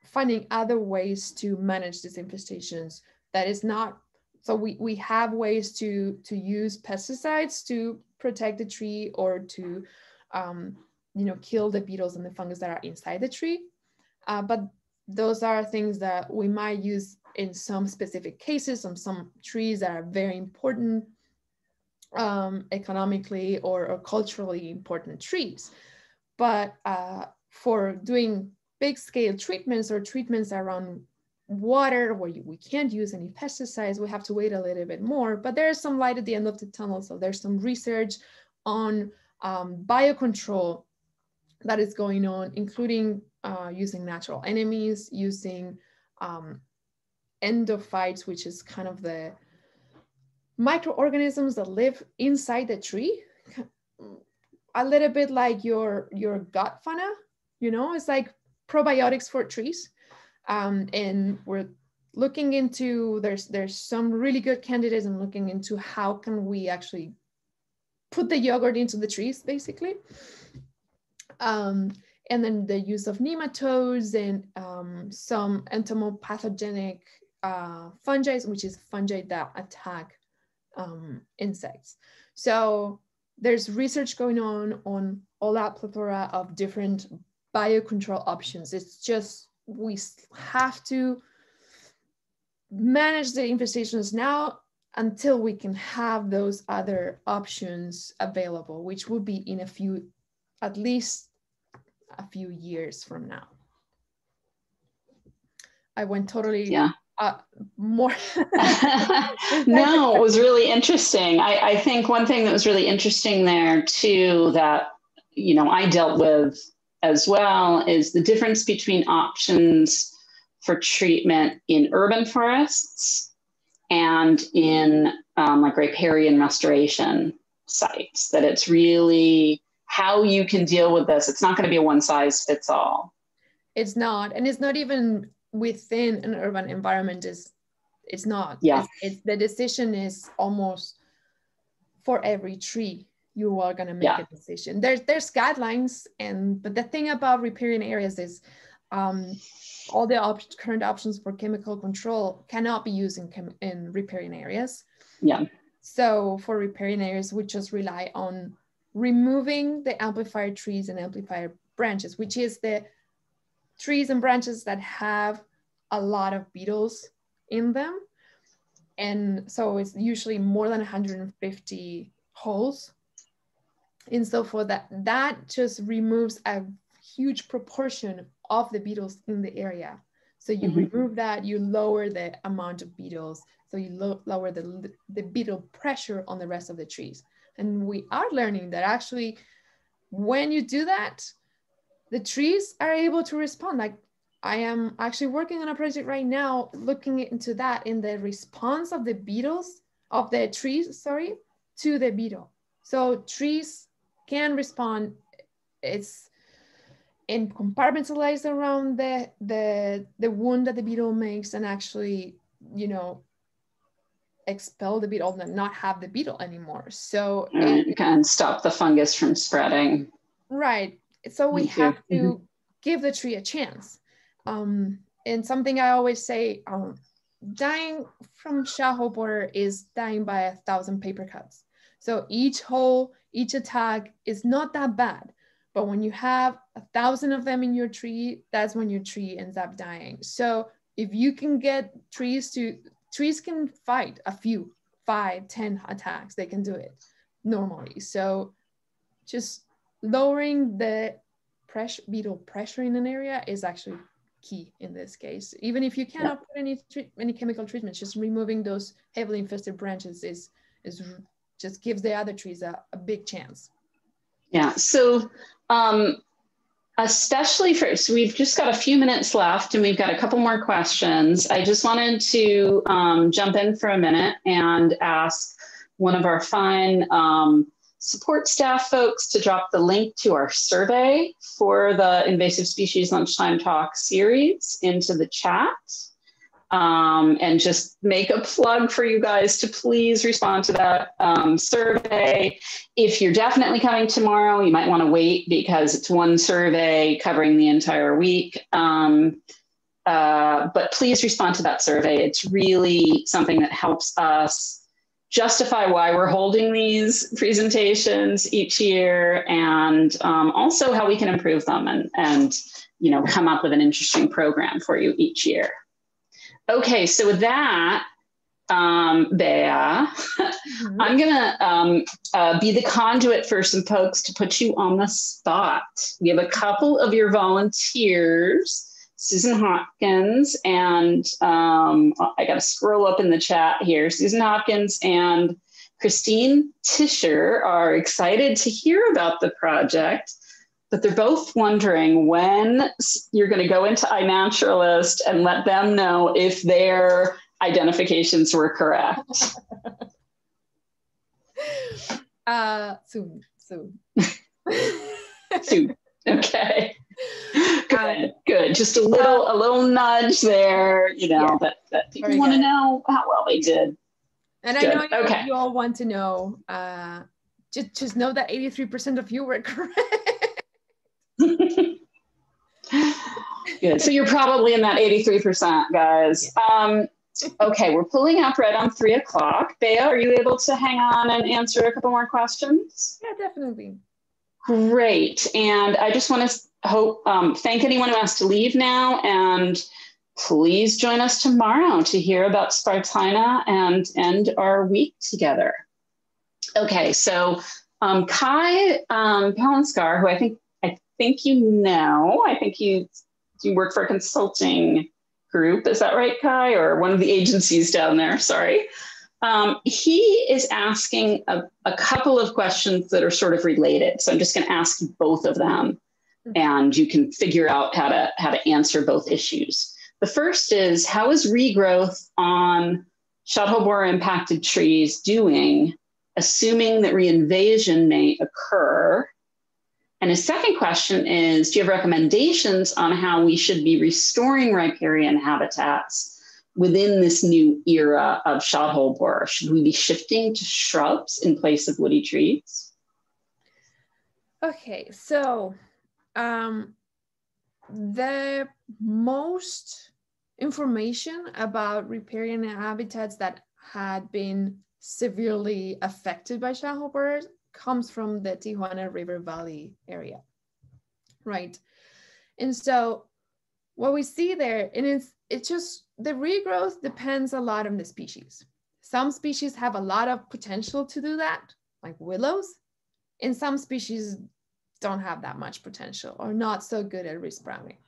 finding other ways to manage these infestations that is not, so we have ways to use pesticides to protect the tree or to, you know, kill the beetles and the fungus that are inside the tree. But those are things that we might use in some specific cases on some trees that are very important economically or culturally important trees. But for doing big scale treatments or treatments around water where we can't use any pesticides, we have to wait a little bit more, but there's some light at the end of the tunnel. So there's some research on biocontrol that is going on, including using natural enemies, using endophytes, which is kind of the microorganisms that live inside the tree, a little bit like your gut fauna, you know, it's like probiotics for trees. And we're looking into, there's some really good candidates and looking into how can we actually put the yogurt into the trees, basically. And then the use of nematodes and some entomopathogenic fungi, which is fungi that attack insects. So there's research going on all that plethora of different biocontrol options. It's just, we have to manage the infestations now until we can have those other options available, which would be in at least a few years from now. I went totally more. No, it was really interesting. I think one thing that was really interesting there too, that, you know, I dealt with as well, is the difference between options for treatment in urban forests and in like riparian restoration sites, that it's really how you can deal with this. It's not going to be a one size fits all. It's not, and it's not even within an urban environment. It's not. Yeah. It's the decision is almost for every tree. You are going to make a decision. There's guidelines, but the thing about riparian areas is all the current options for chemical control cannot be used in riparian areas. Yeah. So for riparian areas, we just rely on removing the amplifier trees and amplifier branches, which is the trees and branches that have a lot of beetles in them. And so it's usually more than 150 holes. And so for that just removes a huge proportion of the beetles in the area. So you remove that, you lower the amount of beetles. So you lower the beetle pressure on the rest of the trees. And we are learning that actually, when you do that, the trees are able to respond. Like, I am actually working on a project right now, looking into that in the response of the trees, to the beetle. So trees can respond. It's and compartmentalize around the wound that the beetle makes, and actually, you know, expel the beetle and not have the beetle anymore. So it can stop the fungus from spreading. Right. So we have to give the tree a chance. And something I always say, dying from shot hole borer is dying by 1,000 paper cuts. So each hole, each attack is not that bad. But when you have 1,000 of them in your tree, that's when your tree ends up dying. So if you can get trees can fight a few, 5, 10 attacks. They can do it normally. So just lowering the beetle pressure in an area is actually key in this case. Even if you cannot put any chemical treatments, just removing those heavily infested branches is just gives the other trees a big chance. Yeah, so especially so we've just got a few minutes left and we've got a couple more questions. I just wanted to jump in for a minute and ask one of our fine support staff folks to drop the link to our survey for the Invasive Species Lunchtime Talk series into the chat. And just make a plug for you guys to please respond to that survey. If you're definitely coming tomorrow, you might want to wait because it's one survey covering the entire week. But please respond to that survey. It's really something that helps us justify why we're holding these presentations each year, and also how we can improve them and you know, come up with an interesting program for you each year. Okay, so with that, Bea, I'm gonna be the conduit for some folks to put you on the spot. We have a couple of your volunteers, Susan Hopkins and I gotta scroll up in the chat here. Susan Hopkins and Christine Tischer are excited to hear about the project, but they're both wondering when you're going to go into iNaturalist and let them know if their identifications were correct. Soon. Soon. Okay. Good. Just a little nudge there, you know, that people want to know how well they did. And good. I know you all want to know, just know that 83% of you were correct. Good. So you're probably in that 83%, guys. Okay, we're pulling up right on 3 o'clock. Bea, are you able to hang on and answer a couple more questions? Yeah, definitely. Great. And I just want to thank anyone who has to leave now, and please join us tomorrow to hear about Spartina and end our week together. Okay, so Kai Palanskar, who I think you know, I think you work for a consulting group. Is that right, Kai? Or one of the agencies down there, sorry. He is asking a couple of questions that are sort of related. So I'm just gonna ask you both of them and you can figure out how to answer both issues. The first is, how is regrowth on shot hole borer impacted trees doing, assuming that reinvasion may occur? And his second question is, do you have recommendations on how we should be restoring riparian habitats within this new era of shot hole borer? Should we be shifting to shrubs in place of woody trees? Okay, so the most information about riparian habitats that had been severely affected by shot hole borers comes from the Tijuana River Valley area, right? And so what we see there, and it's just the regrowth depends a lot on the species. Some species have a lot of potential to do that, like willows, and some species don't have that much potential or not so good at resprouting.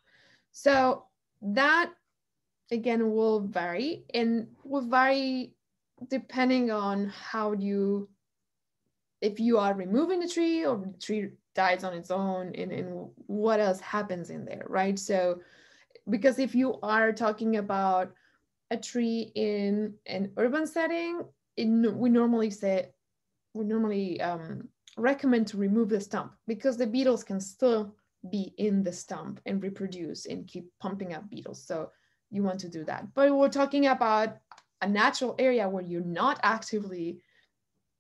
So that, again, will vary, and will vary depending on how if you are removing the tree or the tree dies on its own, and what else happens in there, right? So, because if you are talking about a tree in an urban setting, we normally recommend to remove the stump because the beetles can still be in the stump and reproduce and keep pumping up beetles. So you want to do that. But we're talking about a natural area where you're not actively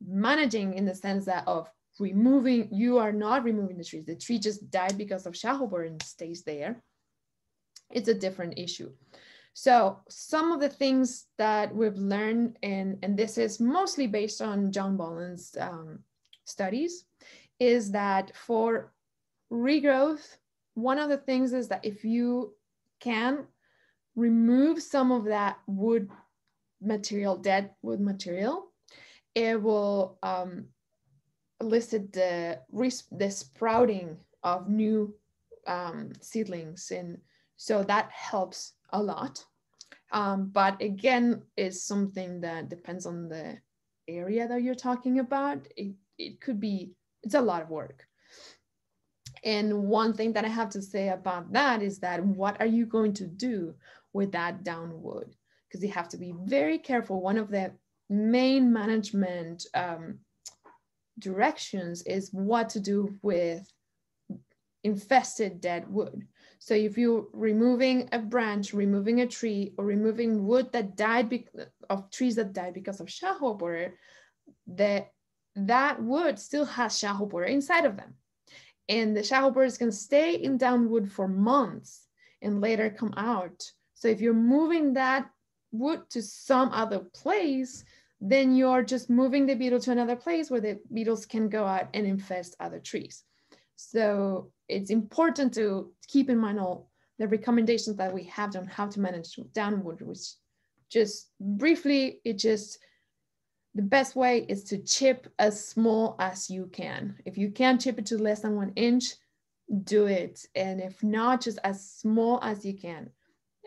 managing, in the sense that of removing, you are not removing the trees. The tree just died because of shothole borer and stays there. It's a different issue. So some of the things that we've learned, and this is mostly based on John Bolland's studies, is that for regrowth, one of the things is that if you can remove some of that wood material, dead wood material, it will elicit the sprouting of new seedlings, and so that helps a lot. But again, is something that depends on the area that you're talking about. It could be, it's a lot of work. And one thing that I have to say about that is that what are you going to do with that down wood? Because you have to be very careful. One of the main management directions is what to do with infested dead wood. So if you're removing a branch, removing a tree, or removing wood that died of trees that died because of shothole borer, that wood still has shothole borer inside of them. And the shothole borer is going to stay in down wood for months and later come out. So if you're moving that wood to some other place, then you're just moving the beetle to another place where the beetles can go out and infest other trees. So it's important to keep in mind all the recommendations that we have on how to manage downwood, which just briefly, the best way is to chip as small as you can. If you can chip it to less than 1 inch, do it. And if not, just as small as you can.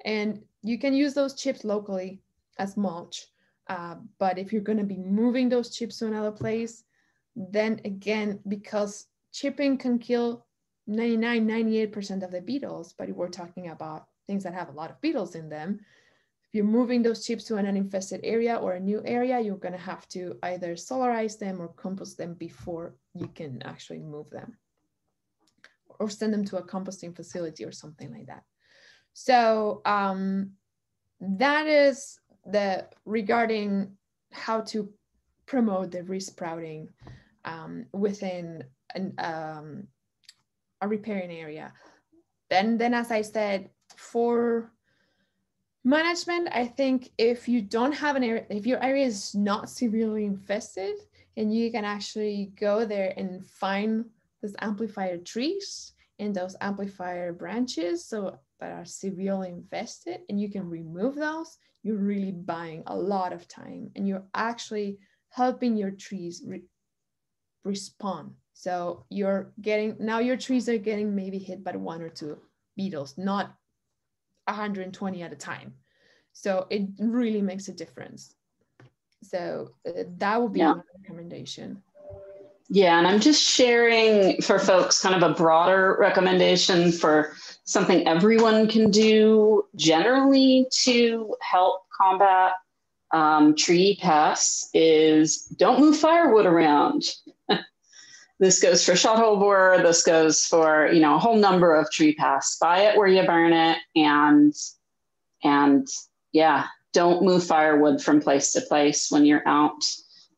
And you can use those chips locally as mulch. But if you're going to be moving those chips to another place, then again, because chipping can kill 98% of the beetles, but if we're talking about things that have a lot of beetles in them, if you're moving those chips to an uninfested area or a new area, you're going to have to either solarize them or compost them before you can actually move them, or send them to a composting facility or something like that. So that is regarding how to promote the resprouting within a riparian area. Then as I said, for management, I think if you don't have an area, if your area is not severely infested, and you can actually go there and find those amplifier trees and those amplifier branches that are severely infested, and you can remove those, you're really buying a lot of time, and you're actually helping your trees respond. So now your trees are getting maybe hit by 1 or 2 beetles, not 120 at a time. So it really makes a difference. So that would be my recommendation. Yeah, and I'm just sharing for folks kind of a broader recommendation for something everyone can do generally to help combat tree pests is don't move firewood around. This goes for shothole borer. This goes for, a whole number of tree pests. Buy it where you burn it, and yeah, don't move firewood from place to place when you're out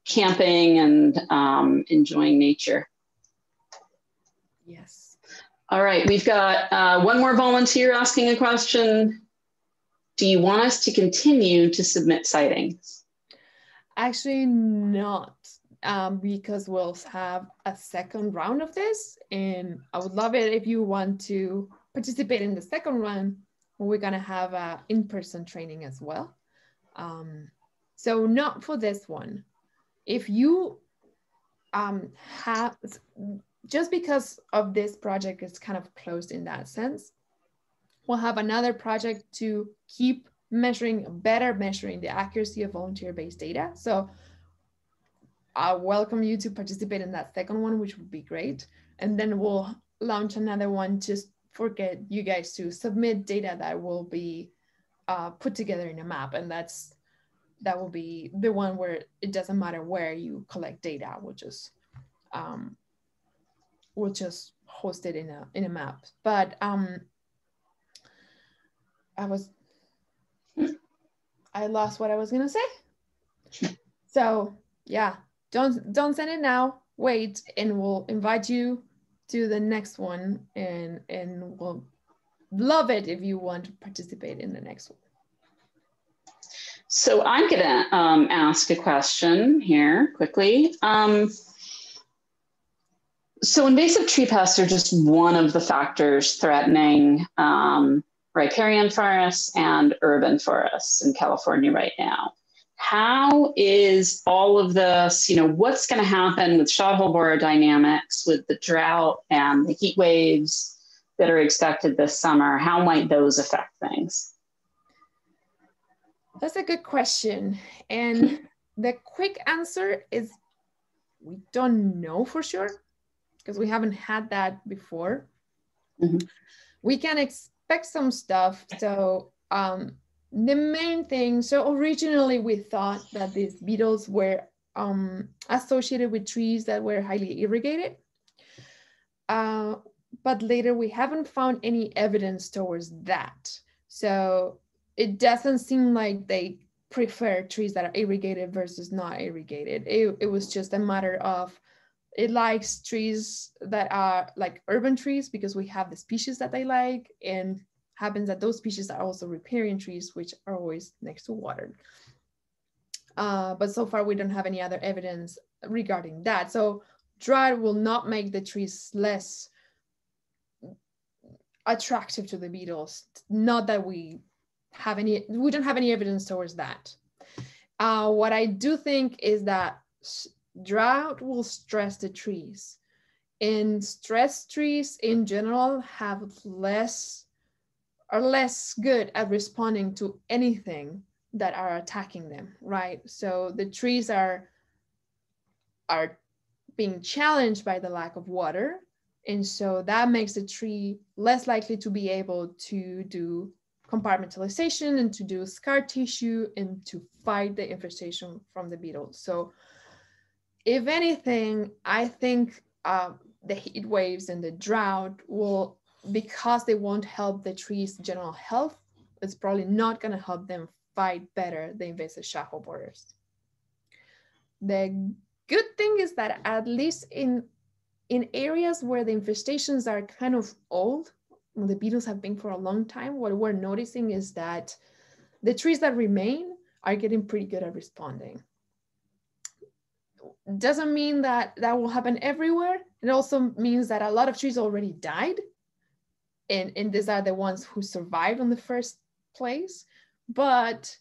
camping and enjoying nature. Yes. All right, we've got one more volunteer asking a question. Do you want us to continue to submit sightings? Actually, not. Because we'll have a second round of this, and I would love it if you want to participate in the second round. We're gonna have a in-person training as well. So not for this one. If you just because of this project is kind of closed in that sense, we'll have another project to keep better measuring the accuracy of volunteer-based data. So I welcome you to participate in that second one, which would be great. And then we'll launch another one just for you guys to submit data that will be put together in a map. And that will be the one where it doesn't matter where you collect data. We'll just hosted in a map. But I lost what I was gonna say. So yeah, don't send it now. Wait, and we'll invite you to the next one, and we'll love it if you want to participate in the next one. So I'm gonna ask a question here quickly. So invasive tree pests are just one of the factors threatening riparian forests and urban forests in California right now. How is all of this, what's going to happen with shot hole borer dynamics, with the drought and the heat waves that are expected this summer? How might those affect things? That's a good question. And the quick answer is we don't know for sure, because we haven't had that before. Mm-hmm. We can expect some stuff. So the main thing, so originally we thought that these beetles were associated with trees that were highly irrigated. But later we haven't found any evidence towards that. So it doesn't seem like they prefer trees that are irrigated versus not irrigated. It was just a matter of, it likes trees that are like urban trees because we have the species that they like, and happens that those species are also riparian trees, which are always next to water. But so far we don't have any other evidence regarding that. So drought will not make the trees less attractive to the beetles. Not that we don't have any evidence towards that. What I do think is that drought will stress the trees, and stressed trees in general are less good at responding to anything that are attacking them, right? So the trees are being challenged by the lack of water, and so that makes the tree less likely to be able to do compartmentalization and to do scar tissue and to fight the infestation from the beetles. So if anything, I think the heat waves and the drought will, because they won't help the trees' general health, it's probably not going to help them fight better the invasive shot hole borers. The good thing is that at least in areas where the infestations are kind of old, the beetles have been for a long time, what we're noticing is that the trees that remain are getting pretty good at responding. Doesn't mean that that will happen everywhere. It also means that a lot of trees already died, and these are the ones who survived in the first place. But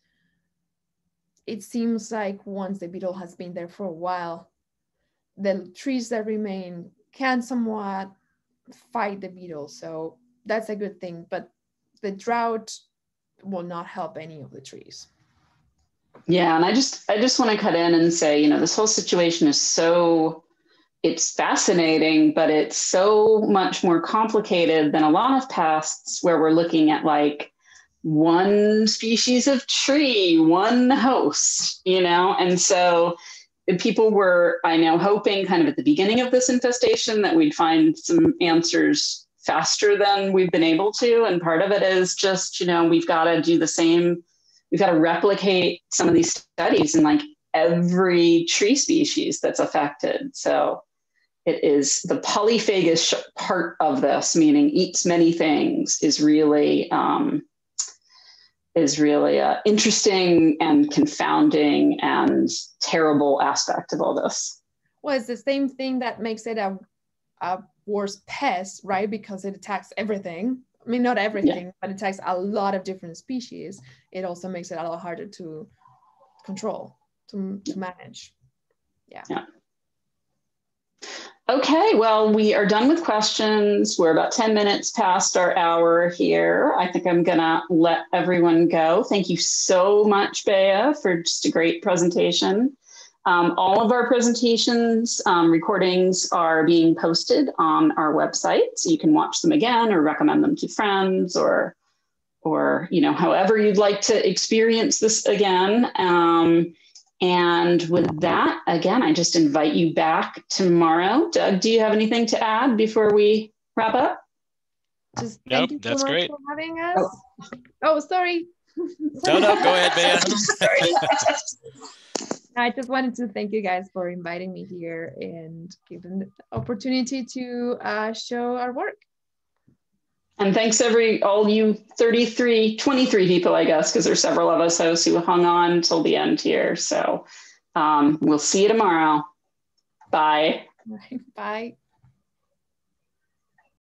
it seems like once the beetle has been there for a while, the trees that remain can somewhat fight the beetle. So that's a good thing, but the drought will not help any of the trees. Yeah, and I just want to cut in and say, this whole situation is it's fascinating, but it's so much more complicated than a lot of pests where we're looking at like one species of tree, one host, and so people were, I know, hoping kind of at the beginning of this infestation that we'd find some answers faster than we've been able to. And part of it is just, we've got to do the same. We've got to replicate some of these studies in like every tree species that's affected. So it is the polyphagous part of this, meaning eats many things, is really interesting and confounding and terrible aspect of all this. Well, it's the same thing that makes it a worse pest, right? Because it attacks everything. I mean, not everything, but it attacks a lot of different species. It also makes it a lot harder to control, to manage. Yeah. Okay, well, we are done with questions. We're about 10 minutes past our hour here. I think I'm gonna let everyone go. Thank you so much, Bea, for just a great presentation. All of our presentations, recordings are being posted on our website, so you can watch them again or recommend them to friends or however you'd like to experience this again. And with that, again, I just invite you back tomorrow. Doug, do you have anything to add before we wrap up? Just Nope, thank you that's so much great. for having us. Oh, sorry. No, go ahead, Bea. Sorry. I just wanted to thank you guys for inviting me here and giving the opportunity to show our work. And thanks all you 23 people, I guess, because there's several of us who hung on till the end here. So we'll see you tomorrow. Bye. Bye.